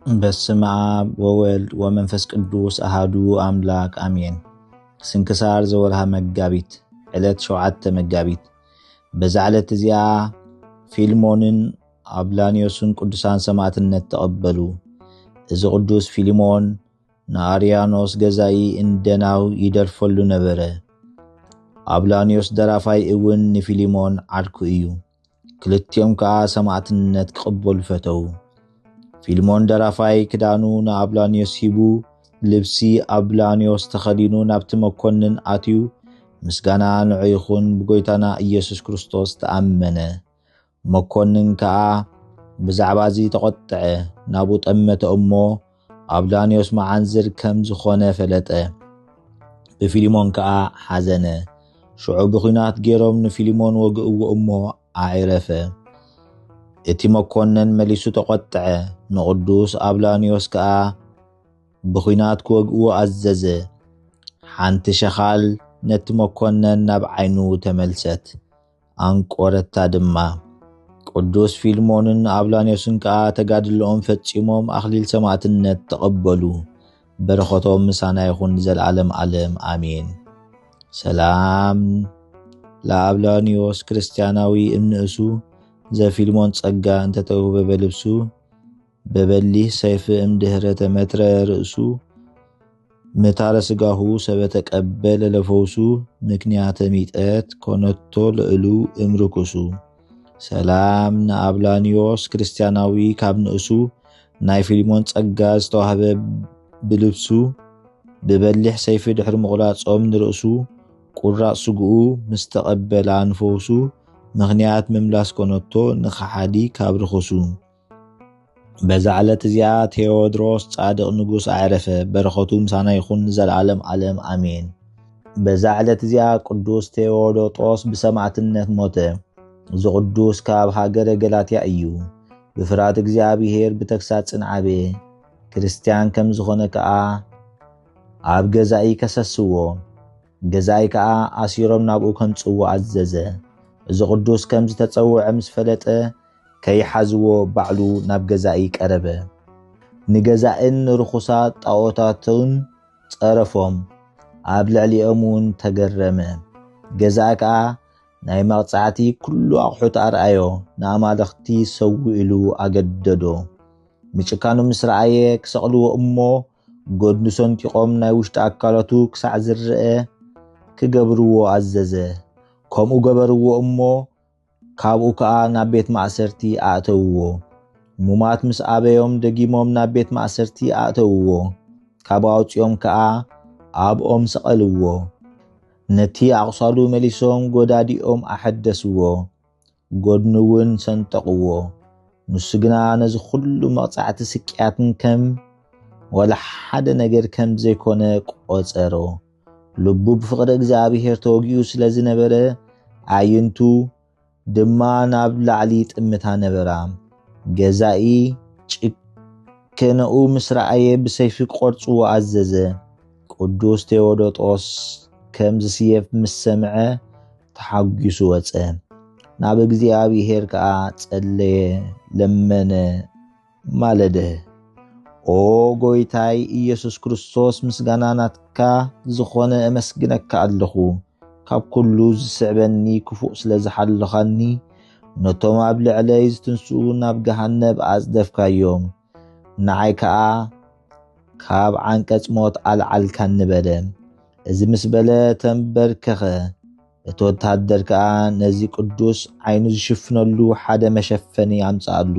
በስመ አብ ወወልድ ወመንፈስ ቅዱስ አሐዱ አምላክ አሜን። ስንክሳር ዘወርሃ መጋቢት ዕለት 7 መጋቢት። በዛ ዕለት እዚያ ፊልሞንን አብላኒዮስን ቅዱሳን ሰማዕትነት ተቀበሉ። እዚ ቅዱስ ፊልሞን ንአርያኖስ ገዛኢ እንደናው ይደርፈሉ ነበረ። አብላኒዮስ ደራፋይ እውን ንፊልሞን ዓድኩ እዩ። ክልቲኦም ከዓ ሰማዕትነት ክቅበሉ ፈተው። ፊልሞን ደራፋይ ክዳኑ ንአብላኒዮስ ሂቡ ልብሲ አብላኒዮስ ተኸዲኑ ናብቲ መኮንን አትዩ ምስጋና ንዑ ይኹን ብጎይታና ኢየሱስ ክርስቶስ ተአመነ። መኮንን ከዓ ብዛዕባ እዚ ተቆጥዐ። ናቡ ጠመተ እሞ አብላኒዮስ መዓንዝር ከም ዝኾነ ፈለጠ። ብፊልሞን ከዓ ሓዘነ። ሽዑ ብኹናት ገይሮም ንፊልሞን ወግእዎ እሞ አዕረፈ። እቲ መኮንን መሊሱ ተቆጥዐ። ንቅዱስ አብላኒዮስ ከዓ ብኹናት ክወግእዎ አዘዘ። ሓንቲ ሸኻል ነቲ መኮንን ናብ ዓይኑ ተመልሰት አንቆረታ ድማ። ቅዱስ ፊልሞንን አብላኒዮስን ከዓ ተጋድሎኦም ፈጺሞም አኽሊል ሰማዕትነት ተቀበሉ። በረኸቶም ምሳና ይኹን ዘለዓለም ዓለም አሜን። ሰላም ለአብላኒዮስ ክርስቲያናዊ እምንእሱ ዘፊልሞን ጸጋ እንተተውበ በልብሱ በበሊህ ሰይፍ እምድህረ ተመትረ ርእሱ ምታረ ስጋሁ ሰበተቀበለ ለፈውሱ ምክንያተ ሚጠት ኮነቶ ልዕሉ እምርኩሱ። ሰላም ንአብላኒዮስ ክርስቲያናዊ ካብ ንእሱ ናይ ፊልሞን ጸጋ ዝተዋህበ ብልብሱ ብበሊሕ ሰይፊ ድሕሪ ምቑላጾም ንርእሱ ቁራጽ ስግኡ ምስ ተቐበላ ንፈውሱ ምኽንያት ምምላስ ኮነቶ ንኸሓዲ ካብ ርኽሱ። በዛ ዕለት እዚኣ ቴዎድሮስ ጻድቕ ንጉስ አዕረፈ። በረኸቱ ምሳና ይኹን ዘለዓለም ዓለም አሜን። በዛ ዕለት እዚኣ ቅዱስ ቴዎዶጦስ ብሰማዕትነት ሞተ። እዚ ቅዱስ ካብ ሃገረ ገላትያ እዩ። ብፍርሃት እግዚአብሔር ብተግሳጽን ዓበየ። ክርስቲያን ከም ዝኾነ ከዓ ኣብ ገዛኢ ከሰስዎ። ገዛኢ ከዓ ኣሲሮም ናብኡ ከምጽዎ አዘዘ። እዚ ቅዱስ ከም ዝተጸውዐ ምስ ፈለጠ ከይሓዝዎ ባዕሉ ናብ ገዛኢ ቀረበ። ንገዛእን ርኹሳት ጣዖታትን ጸረፎም። ኣብ ልዕሊኦም እውን ተገረመ። ገዛኢ ከዓ ናይ መቕጻዕቲ ኩሉ ኣቑሑት ኣርአዮ። ንኣማልኽቲ ሰው ኢሉ ኣገደዶ። ምጭካኑ ምስ ረአየ ክሰቕልዎ እሞ ጎድኑ ሰንጢቖም ናይ ውሽጢ ኣካላቱ ክሳዕ ዝርአ ክገብርዎ አዘዘ። ከምኡ ገበርዎ እሞ ካብኡ ከዓ ናብ ቤት ማእሰርቲ ኣእተውዎ። ሙማት ምስ ኣበዮም ደጊሞም ናብ ቤት ማእሰርቲ ኣእተውዎ። ካብ ኣውፂኦም ከዓ ኣብ ኦም ሰቐልዎ። ነቲ ኣቕሳሉ መሊሶም ጎዳዲኦም ኣሐደስዎ። ጎድኑ እውን ሰንጠቕዎ። ንሱ ግና ነዚ ኩሉ መቕጻዕቲ ስቅያትን ከም ወላ ሓደ ነገር ከም ዘይኮነ ቆጸሮ። ልቡ ብፍቕሪ እግዚአብሔር ተወጊኡ ስለ ዝነበረ ኣዕይንቱ ድማ ናብ ላዕሊ ጥምታ ነበራ። ገዛኢ ጭከነኡ ምስ ረአየ ብሰይፊ ቆርጽዎ አዘዘ። ቅዱስ ቴዎዶጦስ ከም ዝስየፍ ምስ ሰምዐ ተሓጒሱ ወፀ። ናብ እግዚአብሔር ከዓ ጸለየ፣ ለመነ፣ ማለደ። ኦ ጎይታይ ኢየሱስ ክርስቶስ ምስጋና ናትካ ዝኾነ እመስግነካ ኣለኹ። ካብ ኩሉ ዝስዕበኒ ክፉእ ስለ ዝሓለኻኒ ነቶም ኣብ ልዕለይ ዝትንስኡ ናብ ገሃነብ ኣጽደፍካዮም። ንዓይ ከዓ ካብ ዓንቀጽ ሞት ኣልዓልካ ንበለ። እዚ ምስ በለ ተንበርከኸ። እቲ ወታደር ከዓ ነዚ ቅዱስ ዓይኑ ዝሽፍነሉ ሓደ መሸፈኒ ኣምጽኣሉ።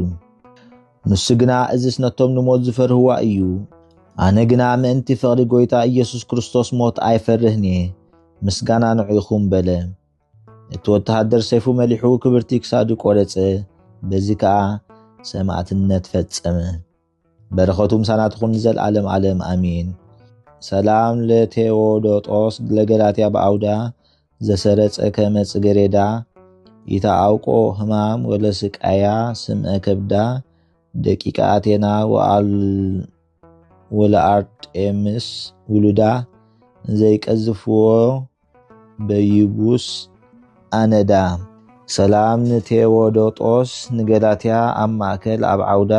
ንሱ ግና እዚስ ነቶም ንሞት ዝፈርህዋ እዩ። ኣነ ግና ምእንቲ ፍቕሪ ጎይታ ኢየሱስ ክርስቶስ ሞት ኣይፈርህን እየ። ምስጋና ንዑ ይኹን በለ። እቲ ወታደር ሰይፉ መሊሑ ክብርቲ ክሳዱ ቆረጸ። በዚ ከዓ ሰማዕትነት ፈጸመ። በረኸቱ ምሳና ትኹን ዘለዓለም ዓለም አሜን። ሰላም ለቴዎዶጦስ ለገላትያ በአውዳ ዘሰረጸ ከመ ጽጌረዳ ይተአውቆ ሕማም ወለስቃያ ስምዐ ከብዳ ደቂቀ አቴና ወለአርጤምስ ውሉዳ ዘይቀዝፍዎ በይቡስ አነዳ። ሰላም ንቴዎዶጦስ ንገላትያ ኣብ ማእከል ኣብ ዓውዳ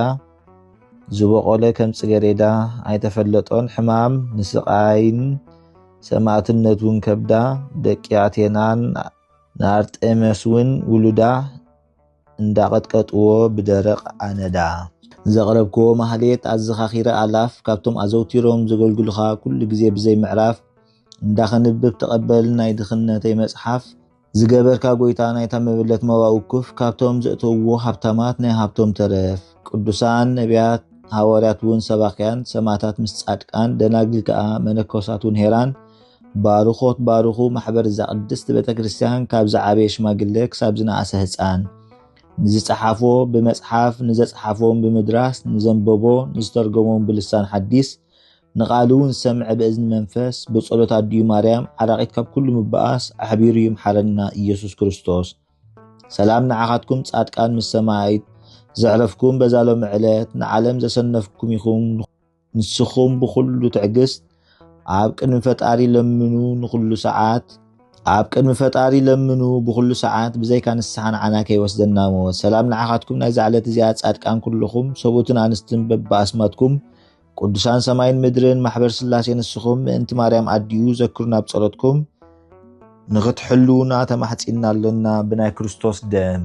ዝበቆለ ከም ጽጌረዳ ኣይተፈለጦን ሕማም ንስቃይን ሰማዕትነቱን ከብዳ ደቂ ኣቴናን ንኣርጤሜስ እውን ውሉዳ እንዳቀጥቀጥዎ ብደረቕ ኣነዳ ዘቕረብክዎ ማህሌት ኣዘኻኺረ ኣላፍ ካብቶም ኣዘውቲሮም ዘገልግሉኻ ኩሉ ግዜ ብዘይ ምዕራፍ እንዳኸንብብ ተቐበል ናይ ድኽነተይ መጽሓፍ ዝገበርካ ጎይታ ናይታ መበለት መዋኡኩፍ ካብቶም ዘእተውዎ ሃብታማት ናይ ሃብቶም ተረፍ ቅዱሳን ነቢያት ሃዋርያት እውን ሰባክያን ሰማዕታት ምስ ጻድቃን ደናግል ከዓ መነኮሳት እውን ሄራን ባርኾት ባርኹ ማሕበር እዛ ቅድስቲ ቤተክርስትያን ካብ ዝዓበየ ሽማግለ ክሳብ ዝነኣሰ ህፃን ንዝፀሓፎ ብመጽሓፍ ንዘፀሓፎም ብምድራስ ንዘንበቦ ንዝተርጎሞም ብልሳን ሓዲስ ንቃሉ እውን ሰምዐ ብእዝኒ መንፈስ ብጸሎት ኣድዩ ማርያም ዓራቂት ካብ ኩሉ ምባኣስ ኣሕቢሩ ይምሓረና ኢየሱስ ክርስቶስ ሰላም ንዓኻትኩም ጻድቃን ምስ ሰማይት ዘዕረፍኩም በዛሎም ዕለት ንዓለም ዘሰነፍኩም ይኹም ንስኹም ብኩሉ ትዕግስት ኣብ ቅድሚ ፈጣሪ ለምኑ ንኩሉ ሰዓት ኣብ ቅድሚ ፈጣሪ ለምኑ ብኩሉ ሰዓት ብዘይካ ንስሓን ዓናከ ይወስደና ሞት ሰላም ንዓኻትኩም ናይ ዛዕለት እዚኣ ጻድቃን ኩልኹም ሰቡትን ኣንስትን በብኣስማትኩም ቅዱሳን ሰማይን ምድርን ማሕበር ስላሴ ንስኹም ምእንቲ ማርያም ኣድዩ ዘክሩና ብጸሎትኩም ንኽትሕልውና ተማሕጺና ኣለና ብናይ ክርስቶስ ደም